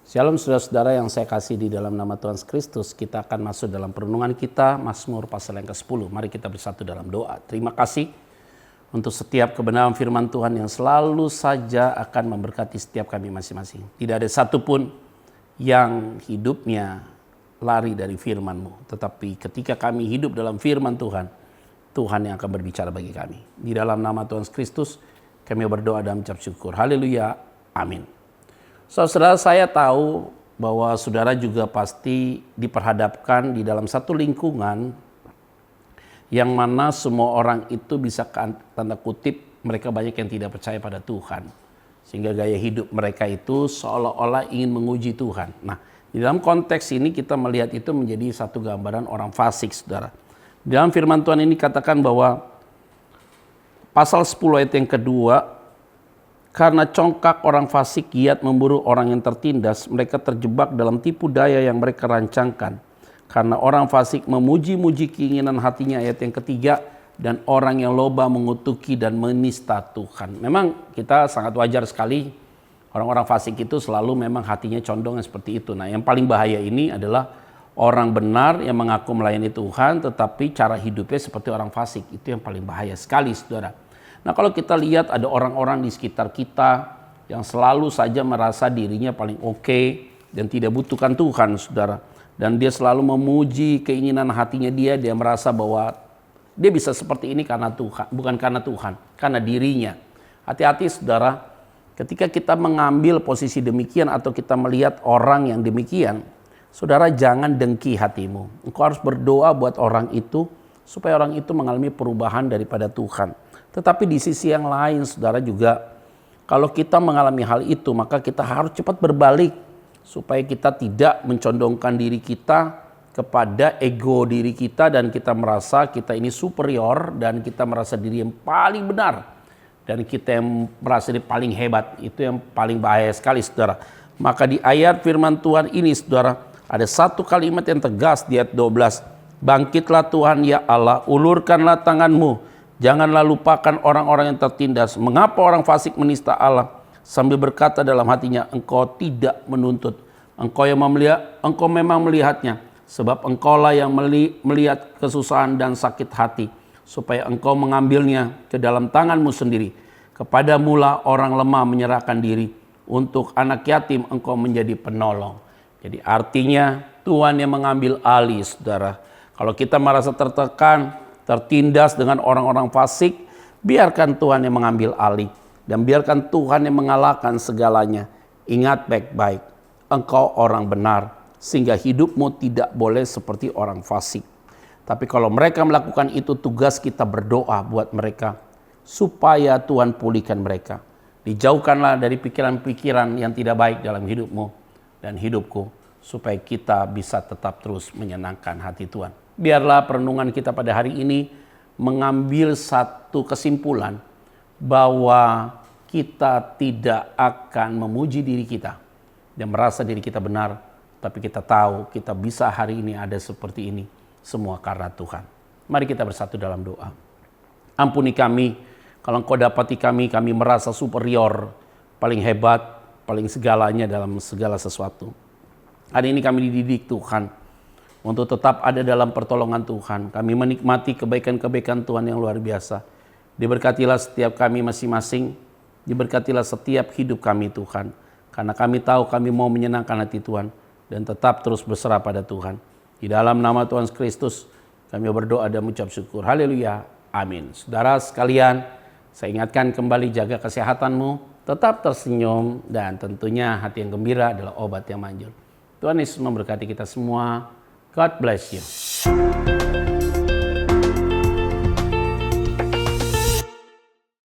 Shalom saudara-saudara yang saya kasih di dalam nama Tuhan Kristus. Kita akan masuk dalam perenungan kita, Mazmur pasal yang ke-10. Mari kita bersatu dalam doa. Terima kasih untuk setiap kebenaran firman Tuhan yang selalu saja akan memberkati setiap kami masing-masing. Tidak ada satupun yang hidupnya lari dari firman-Mu. Tetapi ketika kami hidup dalam firman Tuhan, Tuhan yang akan berbicara bagi kami. Di dalam nama Tuhan Kristus, kami berdoa dan mengucap syukur. Haleluya. Amin. Saudara, saya tahu bahwa saudara juga pasti diperhadapkan di dalam satu lingkungan yang mana semua orang itu bisa tanda kutip mereka banyak yang tidak percaya pada Tuhan. Sehingga gaya hidup mereka itu seolah-olah ingin menguji Tuhan. Nah, di dalam konteks ini kita melihat itu menjadi satu gambaran orang fasik, saudara. Di dalam firman Tuhan ini katakan bahwa pasal 10 ayat yang kedua, karena congkak orang fasik giat memburu orang yang tertindas, mereka terjebak dalam tipu daya yang mereka rancangkan. Karena orang fasik memuji-muji keinginan hatinya, ayat yang ketiga, dan orang yang loba mengutuki dan menista Tuhan. Memang kita sangat wajar sekali orang-orang fasik itu selalu memang hatinya condong seperti itu. Nah, yang paling bahaya ini adalah orang benar yang mengaku melayani Tuhan tetapi cara hidupnya seperti orang fasik. Itu yang paling bahaya sekali, saudara. Nah, kalau kita lihat ada orang-orang di sekitar kita yang selalu saja merasa dirinya paling oke dan tidak butuhkan Tuhan, saudara. Dan dia selalu memuji keinginan hatinya dia merasa bahwa dia bisa seperti ini karena Tuhan, bukan karena Tuhan, karena dirinya. Hati-hati, saudara, ketika kita mengambil posisi demikian atau kita melihat orang yang demikian, saudara, jangan dengki hatimu. Engkau harus berdoa buat orang itu supaya orang itu mengalami perubahan daripada Tuhan. Tetapi di sisi yang lain, saudara, juga kalau kita mengalami hal itu, maka kita harus cepat berbalik supaya kita tidak mencondongkan diri kita kepada ego diri kita dan kita merasa kita ini superior dan kita merasa diri yang paling benar dan kita yang merasa diri paling hebat. Itu yang paling bahaya sekali, saudara. Maka di ayat firman Tuhan ini, saudara, ada satu kalimat yang tegas di ayat 12. Bangkitlah Tuhan ya Allah, ulurkanlah tanganmu. Janganlah lupakan orang-orang yang tertindas. Mengapa orang fasik menista Allah? Sambil berkata dalam hatinya, engkau tidak menuntut. Engkau memang melihatnya. Sebab engkaulah yang melihat kesusahan dan sakit hati. Supaya engkau mengambilnya ke dalam tanganmu sendiri. Kepadamulah orang lemah menyerahkan diri. Untuk anak yatim engkau menjadi penolong. Jadi artinya Tuhan yang mengambil alih, saudara. Kalau kita merasa tertekan, tertindas dengan orang-orang fasik, biarkan Tuhan yang mengambil alih. Dan biarkan Tuhan yang mengalahkan segalanya. Ingat baik-baik, engkau orang benar, sehingga hidupmu tidak boleh seperti orang fasik. Tapi kalau mereka melakukan itu, tugas kita berdoa buat mereka, supaya Tuhan pulihkan mereka. Dijauhkanlah dari pikiran-pikiran yang tidak baik dalam hidupmu dan hidupku, supaya kita bisa tetap terus menyenangkan hati Tuhan. Biarlah perenungan kita pada hari ini mengambil satu kesimpulan bahwa kita tidak akan memuji diri kita dan merasa diri kita benar, tapi kita tahu kita bisa hari ini ada seperti ini semua karena Tuhan. Mari kita bersatu dalam doa. Ampuni kami kalau Engkau dapati kami merasa superior, paling hebat, paling segalanya dalam segala sesuatu. Hari ini kami dididik Tuhan untuk tetap ada dalam pertolongan Tuhan. Kami menikmati kebaikan-kebaikan Tuhan yang luar biasa. Diberkatilah setiap kami masing-masing. Diberkatilah setiap hidup kami, Tuhan. Karena kami tahu kami mau menyenangkan hati Tuhan. Dan tetap terus berserah pada Tuhan. Di dalam nama Tuhan Kristus, kami berdoa dan mengucap syukur. Haleluya. Amin. Saudara sekalian, saya ingatkan kembali, jaga kesehatanmu. Tetap tersenyum. Dan tentunya hati yang gembira adalah obat yang manjur. Tuhan Yesus memberkati kita semua. God bless you.